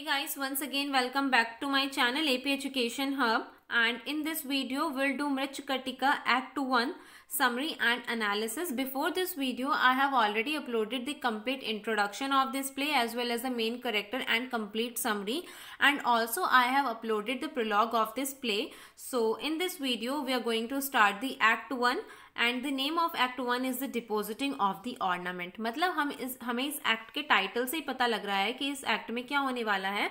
guys, once again welcome back to my channel AP Education Hub, and in this video we'll do Mrichkatika Act 1 summary and analysis. Before this video I have already uploaded the complete introduction of this play as well as the main character and complete summary, and also I have uploaded the prologue of this play. So in this video we are going to start the Act 1 and the name of Act 1 is the depositing of the ornament. मतलब हमें इस act के title से ही पता लग रहा है कि इस एक्ट में क्या होने वाला है।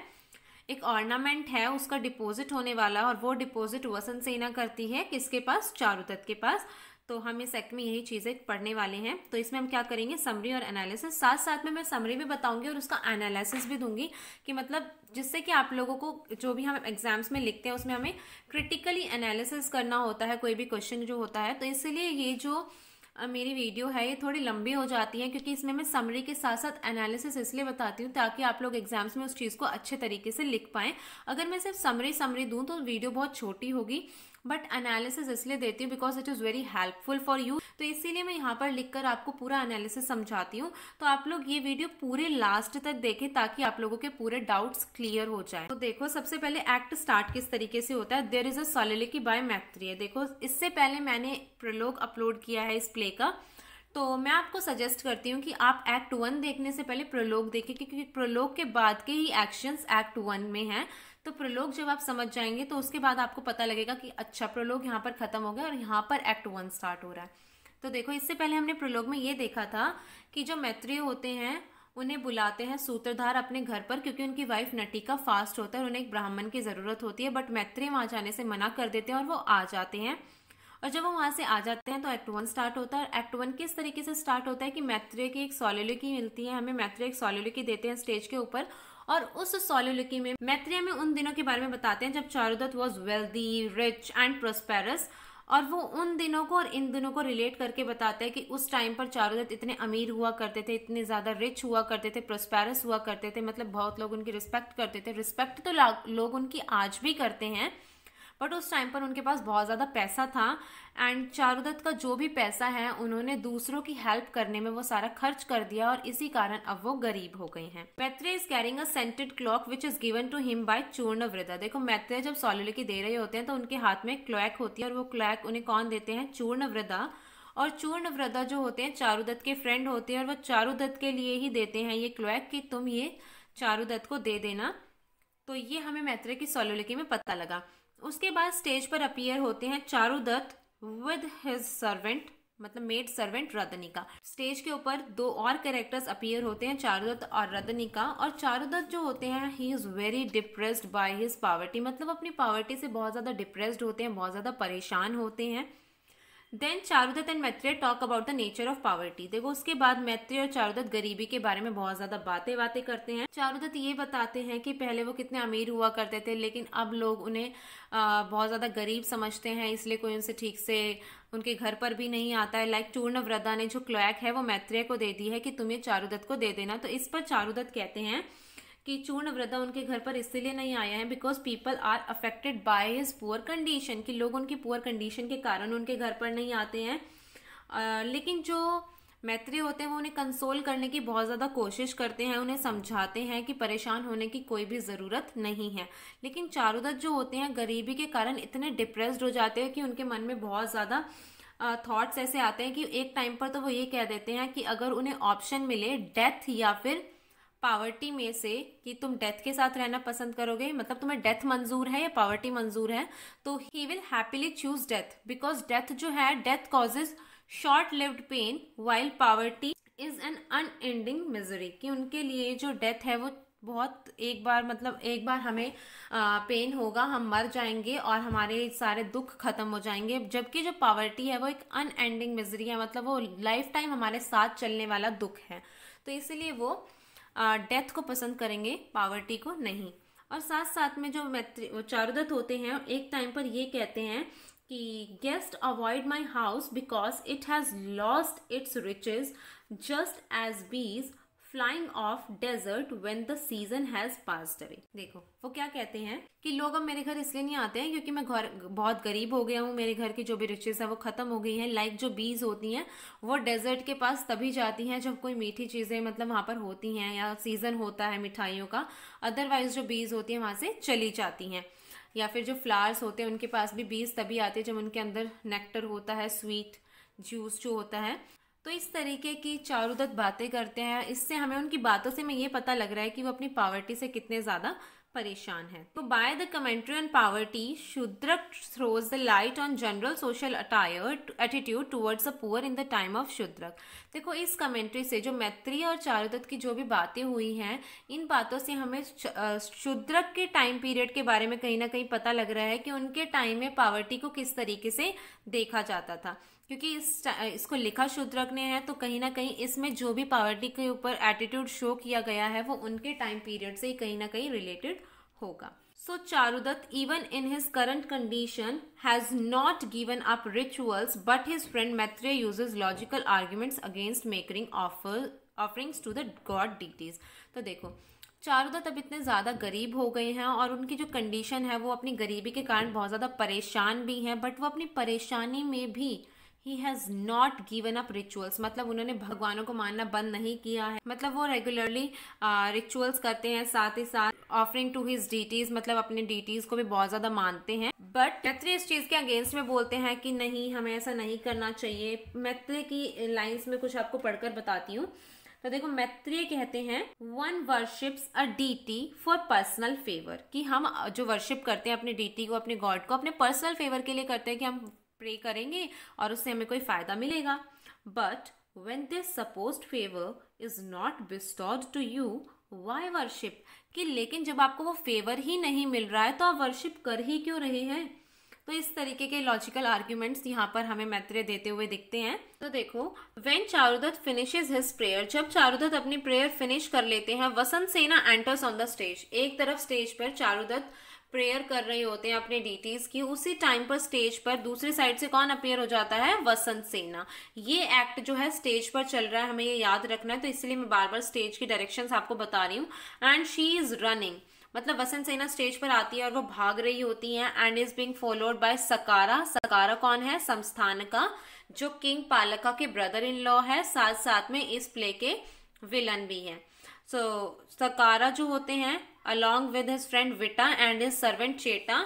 एक ऑर्नामेंट है, उसका डिपॉजिट होने वाला है और वो डिपॉजिट वसंत सेना करती है किसके पास? चारुदत्त के पास। तो हम इस एक्ट में यही चीज़ें पढ़ने वाले हैं। तो इसमें हम क्या करेंगे? समरी और एनालिसिस। साथ साथ में मैं समरी भी बताऊंगी और उसका एनालिसिस भी दूंगी कि मतलब जिससे कि आप लोगों को जो भी हम एग्जाम्स में लिखते हैं उसमें हमें क्रिटिकली एनालिसिस करना होता है कोई भी क्वेश्चन जो होता है। तो इसलिए ये जो मेरी वीडियो है ये थोड़ी लंबी हो जाती है क्योंकि इसमें मैं समरी के साथ साथ एनालिसिस इसलिए बताती हूँ ताकि आप लोग एग्जाम्स में उस चीज़ को अच्छे तरीके से लिख पाएं। अगर मैं सिर्फ समरी दूँ तो वीडियो बहुत छोटी होगी, बट एनालिसिस इसलिए देती हूँ because it is very helpful for you. तो इसीलिए मैं यहाँ पर लिखकर आपको पूरा एनालिसिस समझाती हूँ। तो आप लोग ये वीडियो पूरे लास्ट तक देखें ताकि आप लोगों के पूरे डाउट्स क्लियर हो जाए। तो देखो, सबसे पहले एक्ट स्टार्ट किस तरीके से होता है। There is a soliloquy by Maitreya. देखो, इससे पहले मैंने प्रोलोग अपलोड किया है इस प्ले का, तो मैं आपको सजेस्ट करती हूँ कि आप एक्ट 1 देखने से पहले प्रोलोग देखें क्योंकि प्रोलोग के बाद के ही एक्शंस एक्ट 1 में हैं। तो प्रोलोग जब आप समझ जाएंगे तो उसके बाद आपको पता लगेगा कि अच्छा प्रोलोग यहाँ पर खत्म हो गया और यहाँ पर एक्ट 1 स्टार्ट हो रहा है। तो देखो, इससे पहले हमने प्रोलोग में ये देखा था कि जो मैत्रेय होते हैं उन्हें बुलाते हैं सूत्रधार अपने घर पर क्योंकि उनकी वाइफ नटिका फास्ट होता है और उन्हें एक ब्राह्मण की जरूरत होती है, बट मैत्रेय वहां जाने से मना कर देते हैं और वो आ जाते हैं। और जब वो वहां से आ जाते हैं तो एक्ट 1 स्टार्ट होता है। एक्ट 1 किस तरीके से स्टार्ट होता है कि मैत्रेय की एक सॉलिलोक्वी मिलती है, हमें मैत्रेय एक सॉलिलोक्वी देते हैं स्टेज के ऊपर, और उस सॉलिलोक्वी में मैत्रेय में उन दिनों के बारे में बताते हैं जब Charudatta was wealthy, rich and prosperous, और वो उन दिनों को और इन दिनों को रिलेट करके बताते हैं कि उस टाइम पर चारुदत्त इतने अमीर हुआ करते थे, इतने ज्यादा रिच हुआ करते थे, प्रोस्पेरस हुआ करते थे, मतलब बहुत लोग उनकी रिस्पेक्ट करते थे। रिस्पेक्ट तो लोग उनकी आज भी करते हैं, बट उस टाइम पर उनके पास बहुत ज़्यादा पैसा था एंड चारुदत्त का जो भी पैसा है उन्होंने दूसरों की हेल्प करने में वो सारा खर्च कर दिया और इसी कारण अब वो गरीब हो गई हैं। Maitreya is carrying a scented cloak which is given to him by Churnavriddha. देखो, मैत्रेय जब सॉलिलोक्वी दे रहे होते हैं तो उनके हाथ में क्लॉक होती है और वो क्लॉक उन्हें कौन देते हैं? चूर्णवृदा। और चूर्णवृदा जो होते हैं चारुदत्त के फ्रेंड होते हैं और वो चारुदत्त के लिए ही देते हैं ये क्लॉक कि तुम ये चारुदत्त को दे देना। तो ये हमें मैत्रेय की सॉलिलोक्वी में पता लगा। उसके बाद स्टेज पर अपीयर होते हैं चारुदत्त विद हिज सर्वेंट, मतलब मेड सर्वेंट रदनिका। स्टेज के ऊपर दो और कैरेक्टर्स अपीयर होते हैं, चारुदत्त और रदनिका। और चारुदत्त जो होते हैं ही is very depressed by his poverty, मतलब अपनी पॉवर्टी से बहुत ज्यादा डिप्रेस्ड होते हैं, बहुत ज्यादा परेशान होते हैं। Then Charudatta and Maitreya talk about the nature of poverty. देखो, उसके बाद मैत्रेय और चारुदत्त गरीबी के बारे में बहुत ज्यादा बातें करते हैं। चारुदत्त ये बताते हैं कि पहले वो कितने अमीर हुआ करते थे लेकिन अब लोग उन्हें बहुत ज्यादा गरीब समझते हैं, इसलिए कोई उनसे ठीक से उनके घर पर भी नहीं आता है। लाइक चूर्णवृदा ने जो क्लॉक है वो मैत्रेय को दे दी है कि तुम ये चारुदत्त को दे देना। तो इस पर चारुदत्त कहते हैं कि चूर्णवृदा उनके घर पर इसलिए नहीं आया है because people are affected by his poor condition, कि लोग उनकी पुअर कंडीशन के कारण उनके घर पर नहीं आते हैं। लेकिन जो मैत्रेय होते हैं वो उन्हें कंसोल करने की बहुत ज़्यादा कोशिश करते हैं, उन्हें समझाते हैं कि परेशान होने की कोई भी ज़रूरत नहीं है। लेकिन चारुदत्त जो होते हैं गरीबी के कारण इतने डिप्रेस्ड हो जाते हैं कि उनके मन में बहुत ज़्यादा थॉट्स ऐसे आते हैं कि एक टाइम पर तो वो ये कह देते हैं कि अगर उन्हें ऑप्शन मिले डेथ या फिर पावर्टी में से कि तुम डेथ के साथ रहना पसंद करोगे, मतलब तुम्हें डेथ मंजूर है या पावर्टी मंजूर है, तो he will happily choose death because death जो है death causes short lived pain while poverty is an unending misery, कि उनके लिए जो डेथ है वो बहुत एक बार हमें पेन होगा, हम मर जाएंगे और हमारे सारे दुख खत्म हो जाएंगे, जबकि जो पावर्टी है वो एक अनएंडिंग मिजरी है, मतलब वो लाइफ टाइम हमारे साथ चलने वाला दुख है। तो इसलिए वो डेथ को पसंद करेंगे, पावर्टी को नहीं। और साथ साथ में जो चारुदत्त होते हैं एक टाइम पर ये कहते हैं कि guest avoid my house because it has lost its riches just as bees flying off desert when the season has passed away. देखो वो क्या कहते हैं कि लोग अब मेरे घर इसलिए नहीं आते हैं क्योंकि मैं घर बहुत गरीब हो गया हूँ, मेरे घर की जो भी रिचेस है वो खत्म हो गई है। लाइक जो बीज होती हैं वो डेजर्ट के पास तभी जाती हैं जब कोई मीठी चीजें मतलब वहां पर होती हैं या सीजन होता है मिठाइयों का, अदरवाइज जो बीज होती है वहां से चली जाती हैं। या फिर जो फ्लावर्स होते हैं उनके पास भी बीज तभी आते हैं जब उनके अंदर नेक्टर होता है, स्वीट जूस जो होता है। तो इस तरीके की चारुदत्त बातें करते हैं। इससे हमें उनकी बातों से में ये पता लग रहा है कि वो अपनी पॉवर्टी से कितने ज्यादा परेशान है। तो by the commentary on poverty, Shudraka throws the light on general social attitude towards the poor in the time of Shudraka. देखो इस कमेंट्री से जो मैत्रेय और चारुदत्त की जो भी बातें हुई हैं, इन बातों से हमें शूद्रक के टाइम पीरियड के बारे में कहीं ना कहीं पता लग रहा है कि उनके टाइम में पॉवर्टी को किस तरीके से देखा जाता था। क्योंकि इसको लिखा शूद्रक ने है, तो कहीं ना कहीं इसमें जो भी पॉवर्टी के ऊपर एटीट्यूड शो किया गया है वो उनके टाइम पीरियड से कहीं ना कहीं रिलेटेड होगा। So Charudatta, even in his current condition, has not given up rituals, but his friend Maitreya uses logical arguments against making offerings to the god deities. तो देखो चारुदत्त अब इतने ज़्यादा गरीब हो गए हैं और उनकी जो कंडीशन है वो अपनी गरीबी के कारण बहुत ज़्यादा परेशान भी हैं, बट वो अपनी परेशानी में भी he has not given up rituals, मतलब उन्होंने भगवानों को मानना बंद नहीं किया है। मतलब वो रेगुलरली रिचुअल्स करते हैं, साथ ही साथ ऑफरिंग टू हिज डीटीज, मतलब अपने डीटीज को भी बहुत ज्यादा मानते हैं। बट मैत्रेय इस चीज के अगेंस्ट में बोलते हैं कि नहीं, हमें ऐसा नहीं करना चाहिए। मैत्रेय की लाइन्स में कुछ आपको पढ़कर बताती हूँ। तो देखो मैत्रेय कहते हैं, one worships a deity for personal favour, कि हम जो वर्शिप करते हैं अपने डीटी को, अपने गॉड को, अपने पर्सनल फेवर के लिए करते हैं कि हम प्रे करेंगे और उससे हमें कोई फायदा मिलेगा। But when this supposed favor is not bestowed to you, why worship? कि लेकिन जब आपको वो फेवर ही नहीं मिल रहा है तो आप वर्शिप कर ही क्यों रहे हैं। तो इस तरीके के लॉजिकल आर्ग्यूमेंट्स यहाँ पर हमें मैत्रेय देते हुए दिखते हैं। तो देखो when Charudatta finishes his prayer, जब चारुदत्त अपनी प्रेयर फिनिश कर लेते हैं, वसंत सेना एंटर्स ऑन द स्टेज। एक तरफ स्टेज पर चारुदत्त प्रेयर कर रहे होते हैं अपने डीटीज की, उसी टाइम पर स्टेज पर दूसरी साइड से कौन अपीयर हो जाता है, वसंत सेना। ये एक्ट जो है स्टेज पर चल रहा है, हमें ये याद रखना है, तो इसलिए मैं बार बार स्टेज की डायरेक्शंस आपको बता रही हूँ। एंड शी इज रनिंग, मतलब वसंत सेना स्टेज पर आती है और वो भाग रही होती हैं। And is being followed by Sakara. Sakara कौन है, समस्थानका, जो किंग पालका के ब्रदर इन लॉ है, साथ साथ में इस प्ले के विलन भी हैं। सो सकारा जो होते हैं along with his friend Vita and his servant चेटा,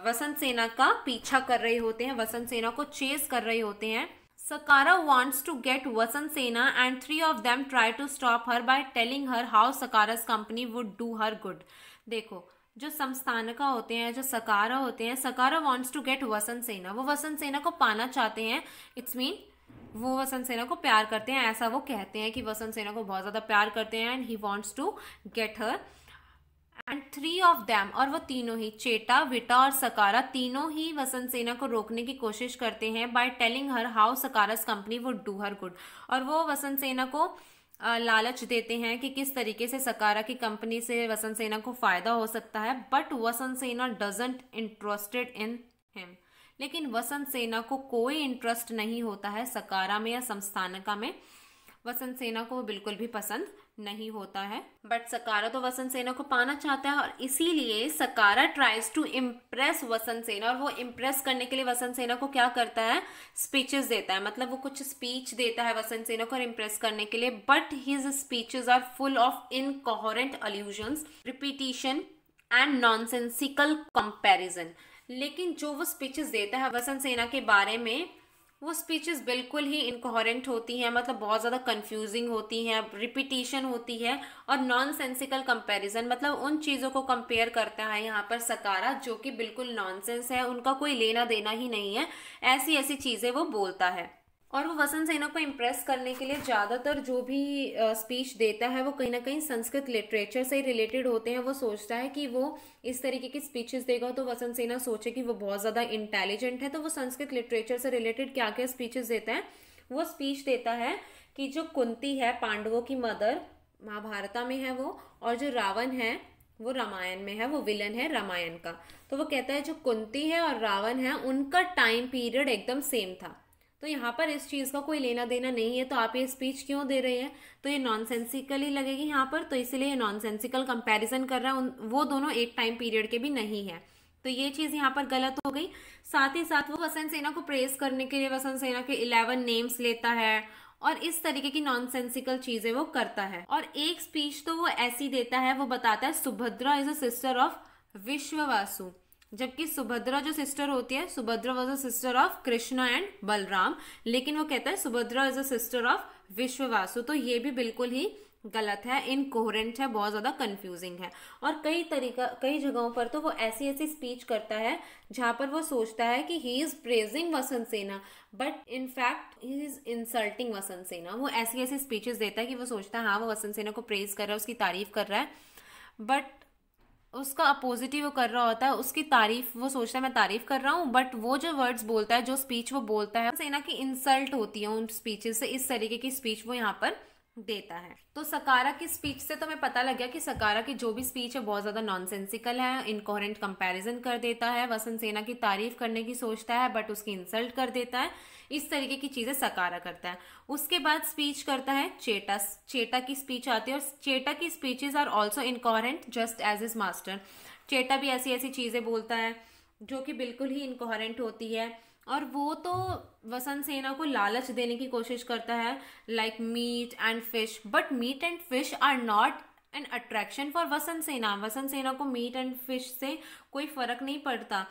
वसंत सेना का पीछा कर रहे होते हैं, वसंत सेना को चेस कर रहे होते हैं। Sakara wants to get Vasant Sena and three of them try to stop her by telling her how Sakara's company would do her good. देखो जो समस्थानका होते हैं, जो सकारा होते हैं, सकारा वॉन्ट्स टू गेट वसंत सेना, वो वसंत सेना को पाना चाहते हैं। इट्स मीन वो वसंत सेना को प्यार करते हैं, ऐसा वो कहते हैं कि वसंत सेना को बहुत ज्यादा प्यार करते हैं। And he wants to get her and three of them, और वो तीनों ही चेटा, विटा और सकारा तीनों ही वसंत सेना को रोकने की कोशिश करते हैं by telling her how Sakara's company would do her good. और वो वसंत सेना को लालच देते हैं कि किस तरीके से सकारा की कंपनी से वसंत सेना को फायदा हो सकता है। बट वसंत सेना डजंट इंटरेस्टेड इन हिम, लेकिन वसंत सेना को कोई इंटरेस्ट नहीं होता है सकारा में या समस्थानका में। वसंत सेना को बिल्कुल भी पसंद नहीं होता है। बट सकारा तो वसंत सेना को पाना चाहता है और इसीलिए सकारा ट्राइज टू इम्प्रेस वसंत सेना। और वो इम्प्रेस करने के लिए वसंत सेना को क्या करता है, स्पीचेस देता है, मतलब वो कुछ स्पीच देता है वसंत सेना को इम्प्रेस करने के लिए। But his speeches are full of incoherent allusions, repetition and nonsensical comparison. लेकिन जो वो स्पीचेस देता है वसंत सेना के बारे में, वो स्पीचेस बिल्कुल ही इनकोहेरेंट होती हैं, मतलब बहुत ज़्यादा कंफ्यूजिंग होती हैं, रिपीटिशन होती है और नॉनसेंसिकल कंपैरिजन, मतलब उन चीज़ों को कंपेयर करता है यहाँ पर सकारा जो कि बिल्कुल नॉनसेंस है, उनका कोई लेना देना ही नहीं है, ऐसी ऐसी चीज़ें वो बोलता है। और वो वसंत सेना को इम्प्रेस करने के लिए ज़्यादातर जो भी स्पीच देता है वो कहीं ना कहीं संस्कृत लिटरेचर से रिलेटेड होते हैं। वो सोचता है कि वो इस तरीके की स्पीचेस देगा तो वसंत सेना सोचे कि वो बहुत ज़्यादा इंटेलिजेंट है, तो वो संस्कृत लिटरेचर से रिलेटेड क्या क्या स्पीचेस देता है। वो स्पीच देता है कि जो कुंती है पांडवों की मदर, महाभारता में है वो, और जो रावण है वो रामायण में है, वो विलन है रामायण का। तो वो कहता है जो कुंती है और रावण है उनका टाइम पीरियड एकदम सेम था। तो यहाँ पर इस चीज का कोई लेना देना नहीं है, तो आप ये स्पीच क्यों दे रहे हैं, तो ये नॉनसेंसिकल ही लगेगी यहाँ पर, तो इसलिए ये नॉनसेंसिकल कंपैरिजन कर रहा है, वो दोनों एक टाइम पीरियड के भी नहीं है, तो ये चीज यहाँ पर गलत हो गई। साथ ही साथ वो वसंत सेना को प्रेज करने के लिए वसंत सेना के 11 नेम्स लेता है और इस तरीके की नॉनसेंसिकल चीजें वो करता है। और एक स्पीच तो वो ऐसी देता है, वो बताता है Subhadra is a sister of Vishwavasu, जबकि सुभद्रा जो सिस्टर होती है, Subhadra was a sister of Krishna and Balram, लेकिन वो कहता है Subhadra is a sister of Vishwavasu, तो ये भी बिल्कुल ही गलत है, इनकोहेरेंट है, बहुत ज्यादा कंफ्यूजिंग है। और कई जगहों पर तो वो ऐसी ऐसी स्पीच करता है जहां पर वो सोचता है कि he is praising Vasantasena, but in fact he is insulting Vasantasena. वो ऐसी ऐसी स्पीचेस देता है कि वो सोचता है हाँ वो वसंत सेना को प्रेज कर रहा है, उसकी तारीफ कर रहा है, बट उसका अपोजिट ही वो कर रहा होता है, उसकी तारीफ, वो सोचता है मैं तारीफ कर रहा हूँ, बट वो जो वर्ड्स बोलता है, जो स्पीच वो बोलता है, सेना की इंसल्ट होती है उन स्पीचेस से, इस तरीके की स्पीच वो यहाँ पर देता है। तो सकारा की स्पीच से तो हमें पता लग गया कि सकारा की जो भी स्पीच है बहुत ज्यादा नॉनसेंसिकल है, इनकोहेरेंट कंपैरिजन कर देता है, वसंत सेना की तारीफ करने की सोचता है बट उसकी इंसल्ट कर देता है, इस तरीके की चीजें सकारा करता है। उसके बाद स्पीच करता है चेटा। चेटा की स्पीच आती है और चेटा की speeches are also incoherent just as his master. Cheta भी ऐसी ऐसी चीजें बोलता है जो कि बिल्कुल ही इनकोहेरेंट होती है, और वो तो वसंत सेना को लालच देने की कोशिश करता है, like meat and fish, but meat and fish are not an attraction for Vasantasena. Vasantasena को मीट एंड फिश से कोई फर्क नहीं पड़ता।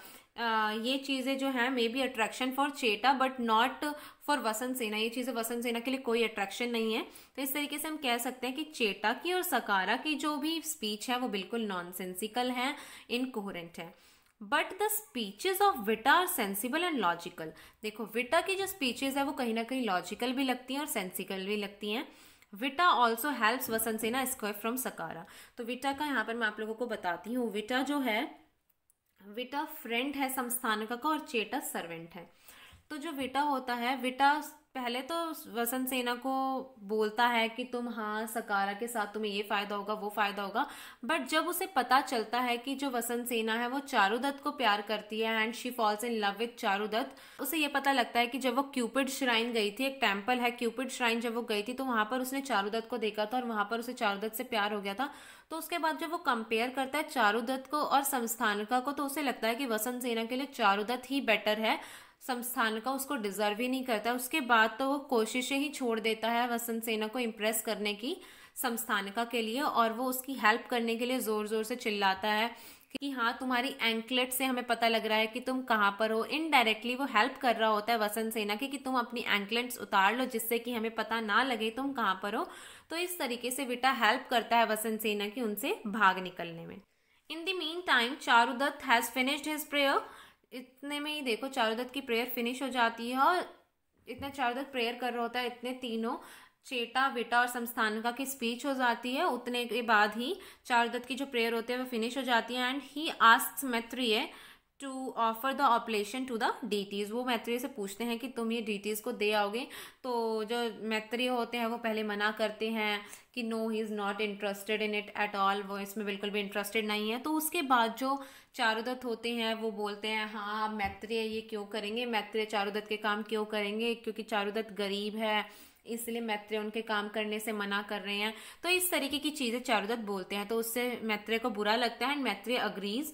ये चीजें जो है may be attraction for Cheta but not for Vasantasena, ये चीजें वसंत सेना के लिए कोई अट्रैक्शन नहीं है। तो इस तरीके से हम कह सकते हैं कि चेटा की और सकारा की जो भी स्पीच है वो बिल्कुल नॉनसेंसिकल है, इनकोहेरेंट है। But the speeches of Vita are sensible and logical. देखो विटा की जो स्पीचेस है वो कहीं ना कहीं लॉजिकल भी लगती हैं और सेंसिकल भी लगती हैं। विटा ऑल्सो हेल्प्स वसंत सेना एस्केप फ्रॉम सकारा। तो विटा का यहाँ पर मैं आप लोगों को बताती हूँ, विटा जो है, विटा फ्रेंड है संस्थानका का और चेटा सर्वेंट है। तो जो विटा होता है, विटा पहले तो वसंत सेना को बोलता है कि तुम हाँ सकारा के साथ तुम्हें ये फायदा होगा वो फायदा होगा, बट जब उसे पता चलता है कि जो वसंत सेना है वो चारुदत्त को प्यार करती है and she falls in love with Charudatta, उसे ये पता लगता है कि जब वो क्यूपिड श्राइन गई थी, एक टेम्पल है क्यूपिड श्राइन, जब वो गई थी तो वहां पर उसने चारुदत्त को देखा था और वहां पर उसे चारुदत्त से प्यार हो गया था। तो उसके बाद जब वो कंपेयर करता है चारुदत्त को और संस्थानका को, तो उसे लगता है कि वसंत सेना के लिए चारुदत्त ही बेटर है, संस्थानका उसको डिजर्व ही नहीं करता। उसके बाद तो वो कोशिशें ही छोड़ देता है वसंत सेना को इम्प्रेस करने की संस्थानका के लिए, और वो उसकी हेल्प करने के लिए जोर जोर से चिल्लाता है कि हाँ तुम्हारी एंकलेट से हमें पता लग रहा है कि तुम कहाँ पर हो। इनडायरेक्टली वो हेल्प कर रहा होता है वसंत सेना की कि तुम अपनी एंकलेट्स उतार लो जिससे कि हमें पता ना लगे तुम कहाँ पर हो। तो इस तरीके से विटा हेल्प करता है वसंत सेना की उनसे भाग निकलने में। In the mean time Charudatta has finished his prayer. इतने में ही देखो चारुदत्त की प्रेयर फिनिश हो जाती है, और इतना चारुदत्त प्रेयर कर रहा होता है, इतने तीनों चेटा विटा और संस्थानका की स्पीच हो जाती है। उतने के बाद ही चारुदत्त की जो प्रेयर होती है वो फिनिश हो जाती है and he asks Maitreya to offer the oblation to the deities. वो मैत्रेय से पूछते हैं कि तुम ये डीटीज को दे आओगे, तो जो मैत्रेय होते हैं वो पहले मना करते हैं कि no he is not interested in it at all, वो इसमें बिल्कुल भी इंटरेस्टेड नहीं है। तो उसके बाद जो चारुदत्त होते हैं वो बोलते हैं हाँ मैत्रेय ये क्यों करेंगे, मैत्रेय चारुदत्त के काम क्यों करेंगे, क्योंकि चारुदत्त गरीब है इसलिए मैत्रेय उनके काम करने से मना कर रहे हैं। तो इस तरीके की चीजें चारुदत्त बोलते हैं, तो उससे मैत्रेय को बुरा लगता है and Maitreya agrees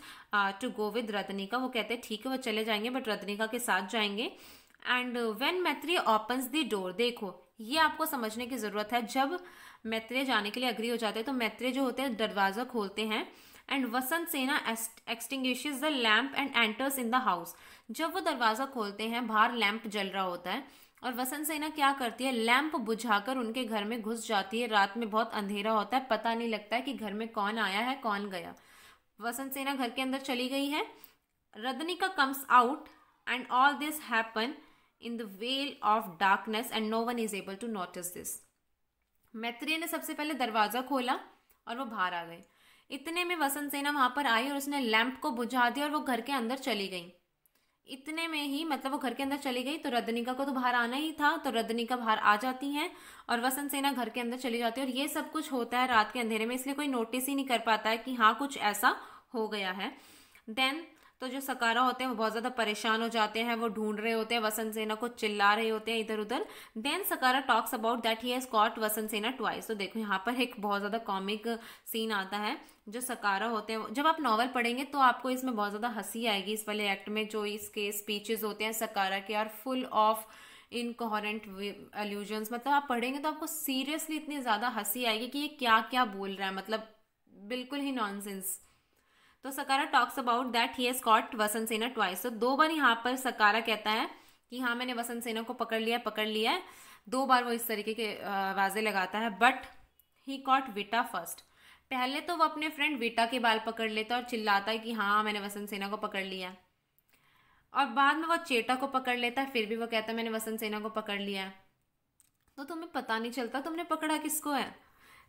to go with Radanika. वो कहते हैं ठीक है वो चले जाएंगे बट रत्निका के साथ जाएंगे। And when Maitreya opens the door, देखो ये आपको समझने की जरूरत है, जब मैत्रेय जाने के लिए अग्री हो जाते हैं तो मैत्रेय जो होते हैं दरवाजा खोलते हैं and Vasantasena extinguishes the lamp and enters in the house. जब वो दरवाजा खोलते हैं बाहर लैंप जल रहा होता है और वसंत सेना क्या करती है, लैंप बुझाकर उनके घर में घुस जाती है। रात में बहुत अंधेरा होता है, पता नहीं लगता है कि घर में कौन आया है कौन गया। वसंत सेना घर के अंदर चली गई है। Radanika comes out and all this happen in the veil of darkness and no one is able to notice this. Maitreya ने सबसे पहले दरवाजा खोला और वो बाहर आ गए। इतने में वसंत सेना वहां पर आई और उसने लैंप को बुझा दिया और वो घर के अंदर चली गई। इतने में ही मतलब वो घर के अंदर चली गई तो रदनिका को तो बाहर आना ही था, तो रदनिका बाहर आ जाती हैं और वसंत सेना घर के अंदर चली जाती है। और ये सब कुछ होता है रात के अंधेरे में, इसलिए कोई नोटिस ही नहीं कर पाता है कि हाँ कुछ ऐसा हो गया है। देन तो तो जो सकारा होते हैं वो बहुत ज्यादा परेशान हो जाते हैं, वो ढूंढ रहे होते हैं वसंत सेना को, चिल्ला रहे होते हैं इधर उधर। Then Sakara talks about that he has caught Vasantasena twice. तो देखो यहाँ पर एक बहुत ज्यादा कॉमिक सीन आता है। जो सकारा होते हैं, जब आप नॉवल पढ़ेंगे तो आपको इसमें बहुत ज्यादा हंसी आएगी इस वाले एक्ट में। जो इसके स्पीचेस होते हैं सकारा के are full of incoherent allusions, मतलब आप पढ़ेंगे तो आपको सीरियसली इतनी ज्यादा हंसी आएगी कि ये क्या क्या बोल रहा है, मतलब बिल्कुल ही नॉनसेंस। तो Sakara talks about that he has caught Vasantasena twice. तो 2 बार यहाँ पर सकारा कहता है कि हाँ मैंने वसंत सेना को पकड़ लिया है। 2 बार वो इस तरीके के आवाजें लगाता है। But he caught Vita first. पहले तो वो अपने फ्रेंड विटा के बाल पकड़ लेता है और चिल्लाता है कि हाँ मैंने वसंत सेना को पकड़ लिया है। और बाद में वो चेटा को पकड़ लेता है, फिर भी वो कहता है मैंने वसंत सेना को पकड़ लिया है। तो तुम्हें पता नहीं चलता तुमने पकड़ा किसको है।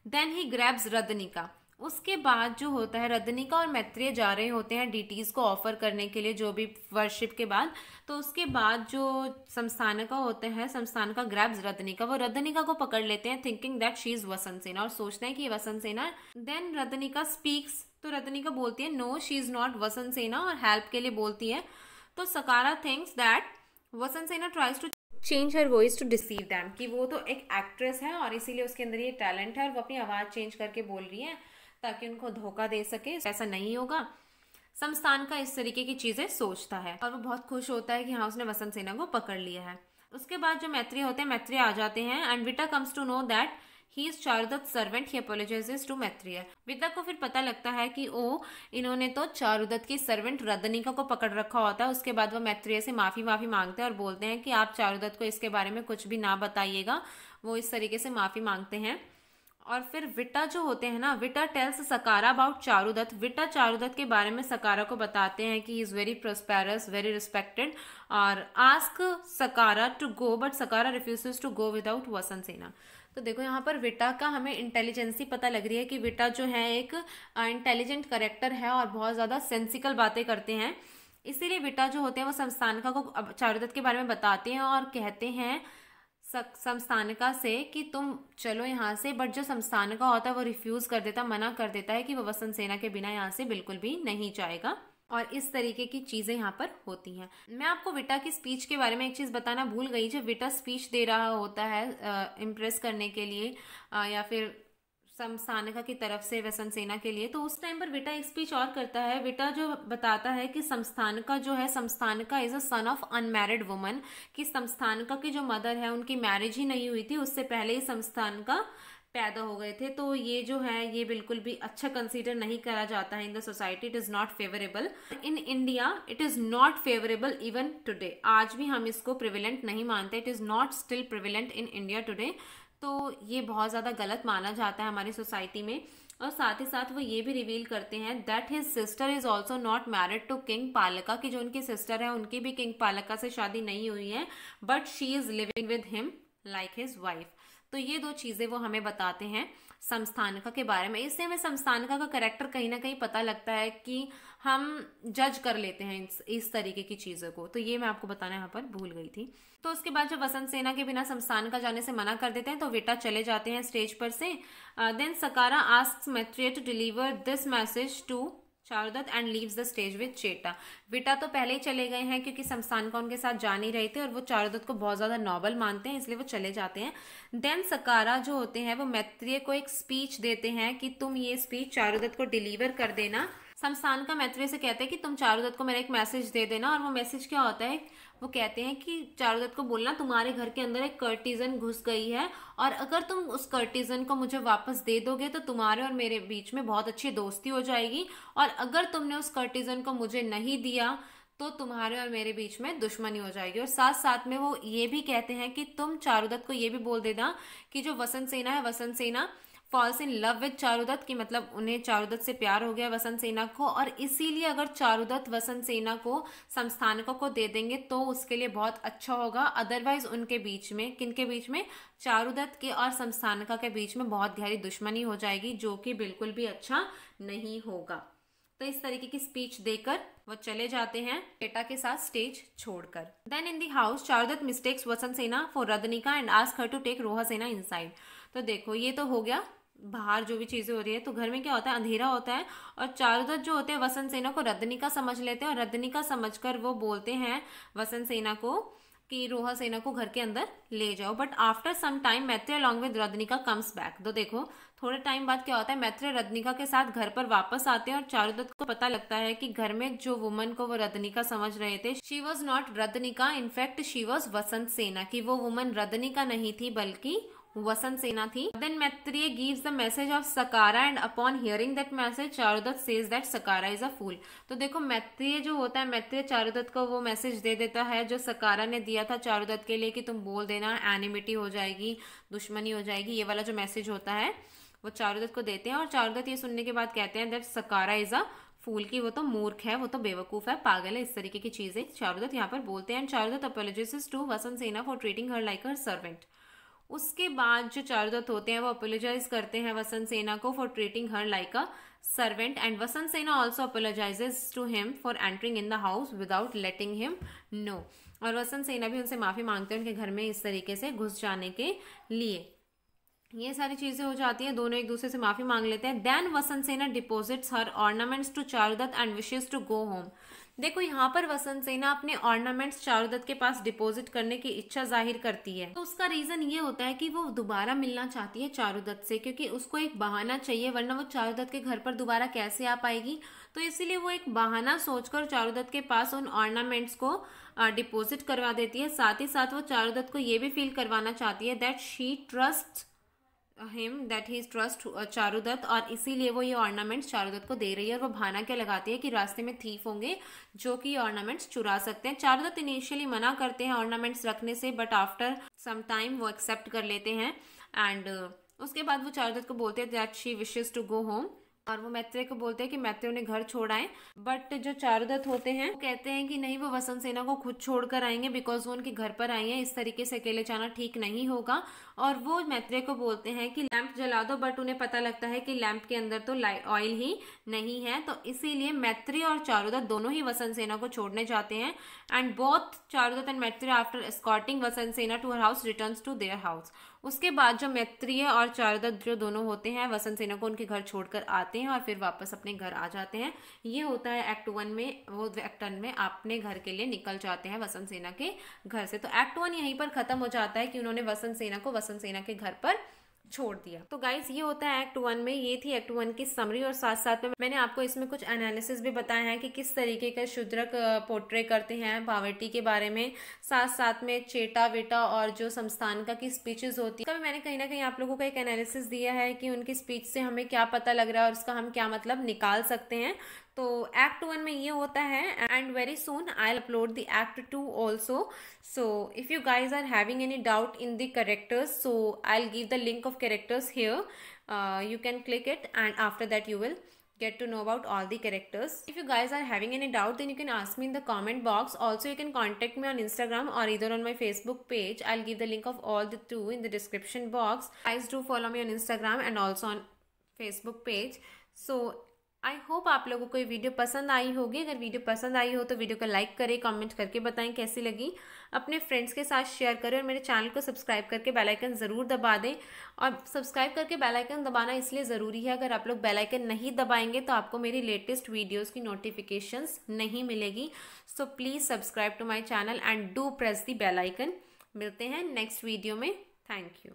Then he grabs Radanika. उसके बाद जो होता है, रदनिका और मैत्रेय जा रहे होते हैं डीटीज को ऑफर करने के लिए, जो भी वर्शिप के बाद। तो उसके बाद जो संस्थानिका होते हैं, संस्थानिका ग्रैब्स रदनिका, वो रदनिका को पकड़ लेते हैं thinking that she is Vasantasena, और सोचते हैं कि ये Vasantasena. Then Radanika speaks. तो रदनिका बोलती है no she is not Vasantasena, और हेल्प के लिए बोलती है। तो सकारा thinks that Vasantasena tries to change her voice to deceive them, कि वो तो एक एक्ट्रेस है और इसीलिए उसके अंदर ये टैलेंट है और वो अपनी आवाज चेंज करके बोल रही है ताकि उनको धोखा दे सके। ऐसा नहीं होगा। संस्थान का इस तरीके की चीजें सोचता है और वो बहुत खुश होता है कि हाँ उसने वसंत सेना को पकड़ लिया है। उसके बाद जो मैत्रेय होते हैं, मैत्रेय आ जाते हैं and Vita comes to know that he is Charudatta servant. He apologises to Maitreya. Vita को फिर पता लगता है कि ओ इन्होंने तो चारुदत्त की सर्वेंट रदनिका को पकड़ रखा होता है। उसके बाद वो मैत्रेय से माफी मांगते हैं और बोलते हैं कि आप चारुदत्त को इसके बारे में कुछ भी ना बताइएगा। वो इस तरीके से माफी मांगते हैं। और फिर विटा जो होते हैं ना, विटा टेल्स सकारा अबाउट चारुदत्त। विटा चारुदत्त के बारे में सकारा को बताते हैं कि he is very prosperous, very respected, और ask Sakara to go, but Sakara refuses to go without Vasantasena. तो देखो यहाँ पर विटा का हमें इंटेलिजेंसी पता लग रही है कि विटा जो है एक इंटेलिजेंट करेक्टर है और बहुत ज्यादा सेंसिकल बातें करते हैं। इसीलिए विटा जो होते हैं वो संस्थानिका को चारुदत्त के बारे में बताते हैं और कहते हैं संस्थानिका से कि तुम चलो यहाँ से। बट जो संस्थानिका होता है वो रिफ्यूज कर देता, मना कर देता है कि वो वसंत सेना के बिना यहाँ से बिल्कुल भी नहीं जाएगा। और इस तरीके की चीजें यहाँ पर होती हैं। मैं आपको विटा की स्पीच के बारे में एक चीज बताना भूल गई। जब विटा स्पीच दे रहा होता है इम्प्रेस करने के लिए या फिर संस्थानिका की तरफ से वसंत सेना के लिए, तो उस टाइम पर विटा एक स्पीच और करता है। विटा जो बताता है कि संस्थानिका जो है, Samsthanaka is a son of unmarried woman, कि संस्थानिका की जो मदर है उनकी मैरिज ही नहीं हुई थी, उससे पहले ही संस्थानिका पैदा हो गए थे। तो ये जो है ये बिल्कुल भी अच्छा कंसीडर नहीं करा जाता है in the society. It is not favourable in India, it is not favourable even today. आज भी हम इसको प्रिविलेंट नहीं मानते। It is not still prevalent in India today. तो ये बहुत ज़्यादा गलत माना जाता है हमारी सोसाइटी में। और साथ ही साथ वो ये भी रिवील करते हैं that his sister is also not married to king Palaka, की जो उनकी सिस्टर है उनकी भी किंग पालका से शादी नहीं हुई है, but she is living with him like his wife. तो ये 2 चीजें वो हमें बताते हैं संस्थानिका के बारे में। इससे हमें संस्थानिका का कैरेक्टर कहीं ना कहीं पता लगता है कि हम जज कर लेते हैं इस तरीके की चीजों को। तो ये मैं आपको बताना यहाँ पर भूल गई थी। तो उसके बाद जब वसंत सेना के बिना संस्थानिका जाने से मना कर देते हैं तो विटा चले जाते हैं स्टेज पर से। Then Sakara asks Maitreya to deliver this message to Charudatta and leaves the stage with Cheta. Vita तो पहले ही चले गए हैं क्योंकि संस्थानिका उनके साथ जा नहीं रहे थे और वो चारुदत्त को बहुत ज्यादा नॉबल मानते हैं, इसलिए वो चले जाते हैं। देन सकारा जो होते हैं वो मैत्रेय को एक स्पीच देते हैं कि तुम ये स्पीच चारुदत्त को डिलीवर कर देना। संस्थानिका मैत्रेय से कहते हैं कि तुम चारुदत्त को मेरा एक मैसेज दे देना। और वो मैसेज क्या होता है, वो कहते हैं कि चारुदत्त को बोलना तुम्हारे घर के अंदर एक कर्टिजन घुस गई है और अगर तुम उस कर्टिजन को मुझे वापस दे दोगे तो तुम्हारे और मेरे बीच में बहुत अच्छी दोस्ती हो जाएगी, और अगर तुमने उस कर्टिजन को मुझे नहीं दिया तो तुम्हारे और मेरे बीच में दुश्मनी हो जाएगी। और साथ साथ में वो ये भी कहते हैं कि तुम चारुदत्त को ये भी बोल देना कि जो वसंत सेना है, Vasantasena falls in love with Charudatta, की मतलब उन्हें चारुदत्त से प्यार हो गया वसंत सेना को, और इसीलिए अगर चारुदत्त वसंत सेना को संस्थानिका को दे देंगे तो उसके लिए बहुत अच्छा होगा। अदरवाइज उनके बीच में, किनके बीच में, चारुदत्त के और संस्थानिका के बीच में बहुत गहरी दुश्मनी हो जाएगी, जो कि बिल्कुल भी अच्छा नहीं होगा। तो इस तरीके की स्पीच देकर वो चले जाते हैं चेटा के साथ स्टेज छोड़कर। Then in the house Charudatta mistakes Vasantasena for Radanika and ask her to take Rohasena inside. तो देखो ये तो हो गया बाहर जो भी चीजें हो रही है, तो घर में क्या होता है, अंधेरा होता है और चारुदत्त जो होते हैं वसंत सेना को रदनिका समझ लेते हैं और रदनिका समझकर वो बोलते हैं वसंत सेना को कि रोहा सेना को घर के अंदर ले जाओ। But after some time Maitreya along with Radanika comes back. तो देखो थोड़े टाइम बाद क्या होता है, मैत्रेय रदनिका के साथ घर पर वापस आते हैं और चारुदत्त को पता लगता है कि घर में जो वुमन को वो रदनिका समझ रहे थे, she was not Radanika, in fact she was Vasantasena, कि वो वुमन रदनिका नहीं थी बल्कि वसंत सेना थी। Then Maitreya gives the message of Sakara and upon hearing that message Charudatta says that Sakara is a fool. तो देखो मैत्रेय जो होता है, मैत्रेय चारुदत्त को वो मैसेज दे देता है जो सकारा ने दिया था चारुदत्त के लिए कि तुम बोल देना, एनिमिटी हो जाएगी, दुश्मनी हो जाएगी, ये वाला जो मैसेज होता है वो चारुदत्त को देते हैं। और चारुदत्त ये सुनने के बाद कहते हैं दैट सकारा इज अ फूल, की वो तो मूर्ख है, वो तो बेवकूफ है, पागल है, इस तरीके की चीजें चारुदत्त यहाँ पर बोलते हैं। एंड चारुदत्त अपोलोजाइजेस टू वसंत सेना for treating her like her servant. उसके बाद जो चारुदत्त होते हैं वो अपोलोजाइज करते हैं वसंत सेना को for treating her like a servant. And Vasantasena also apologises to him for entering in the house without letting him know. और वसंत सेना भी उनसे माफी मांगते हैं उनके घर में इस तरीके से घुस जाने के लिए। ये सारी चीजें हो जाती हैं, दोनों एक दूसरे से माफी मांग लेते हैं। Then Vasantasena deposits her ornaments to Charudatta and wishes to go home. देखो यहाँ पर वसंत सेना अपने ऑर्नामेंट्स चारुदत्त के पास डिपॉजिट करने की इच्छा जाहिर करती है। तो उसका रीजन ये होता है कि वो दोबारा मिलना चाहती है चारुदत्त से, क्योंकि उसको एक बहाना चाहिए, वरना वो चारुदत्त के घर पर दोबारा कैसे आ पाएगी। तो इसीलिए वो एक बहाना सोचकर चारुदत्त के पास उन ऑर्नामेंट्स को डिपॉजिट करवा देती है। साथ ही साथ वो चारुदत्त को ये भी फील करवाना चाहती है that she trust him, that he trust Charudatta, और इसीलिए वो ये ऑर्नामेंट्स चारुदत्त को दे रही है। और वो बहाना क्या लगाती है कि रास्ते में थीफ होंगे जो कि ऑर्नामेंट्स चुरा सकते हैं। चारुदत्त इनिशियली मना करते हैं ऑर्नामेंट्स रखने से, बट आफ्टर सम टाइम वो एक्सेप्ट कर लेते हैं। एंड उसके बाद वो चारुदत्त को बोलते हैं that she wishes to go home, और वो मैत्रेय को बोलते हैं कि मैत्रेय उन्हें घर छोड़ आए। बट जो चारुदत्त होते हैं वो कहते हैं कि नहीं, वो वसंत सेना को खुद छोड़कर आएंगे बिकॉज वो उनके घर पर आई हैं, इस तरीके से अकेले जाना ठीक नहीं होगा। और वो मैत्रेय को बोलते हैं कि लैंप जला दो, बट उन्हें पता लगता है कि लैंप के अंदर तो ऑयल ही नहीं है। तो इसीलिए मैत्रेय और चारुदत्त दोनों ही वसंत सेना को छोड़ने जाते हैं। And both Charudatta and Maitreya after escorting Vasantasena to her house returns to their house. उसके बाद जो मैत्रेय और चारुदत्त जो दोनों होते हैं वसंत सेना को उनके घर छोड़कर आते हैं और फिर वापस अपने घर आ जाते हैं। ये होता है एक्ट 1 में। वो एक्ट 1 में अपने घर के लिए निकल जाते हैं वसंत सेना के घर से। तो एक्ट 1 यहीं पर खत्म हो जाता है कि उन्होंने वसंत सेना को वसंत सेना के घर पर छोड़ दिया। तो गाइज ये होता है एक्ट 1 में। ये थी एक्ट 1 की समरी, और साथ साथ में मैंने आपको इसमें कुछ एनालिसिस भी बताया है कि किस तरीके का शूद्रक पोर्ट्रे करते हैं पावर्टी के बारे में। साथ साथ में चेटा वेटा और जो संस्थान का की स्पीचेस होती है, मैंने कहीं ना कहीं आप लोगों को एक एनालिसिस दिया है कि उनकी स्पीच से हमें क्या पता लग रहा है और उसका हम क्या मतलब निकाल सकते हैं। तो एक्ट 1 में ये होता है। And very soon I will upload the act 2 also. So if you guys are having any doubt in the characters, so I will give the link of characters here, you can click it and after that you will get to know about all the characters. If you guys are having any doubt, then you can ask me in the comment box. Also you can contact me on Instagram or either on my Facebook page. I'll give the link of all the two in the description box. Guys do follow me on Instagram and also on Facebook page. So I hope आप लोगों को ये video पसंद आई होगी। अगर video पसंद आई हो तो वीडियो को लाइक करें, कमेंट करके बताएं कैसी लगी, अपने फ्रेंड्स के साथ शेयर करें और मेरे चैनल को सब्सक्राइब करके बेल आइकन ज़रूर दबा दें। और सब्सक्राइब करके बेल आइकन दबाना इसलिए ज़रूरी है, अगर आप लोग बेल आइकन नहीं दबाएंगे तो आपको मेरी लेटेस्ट वीडियोज़ की नोटिफिकेशंस नहीं मिलेगी। So please subscribe to my channel and do press the bell icon. मिलते हैं नेक्स्ट वीडियो में। Thank you.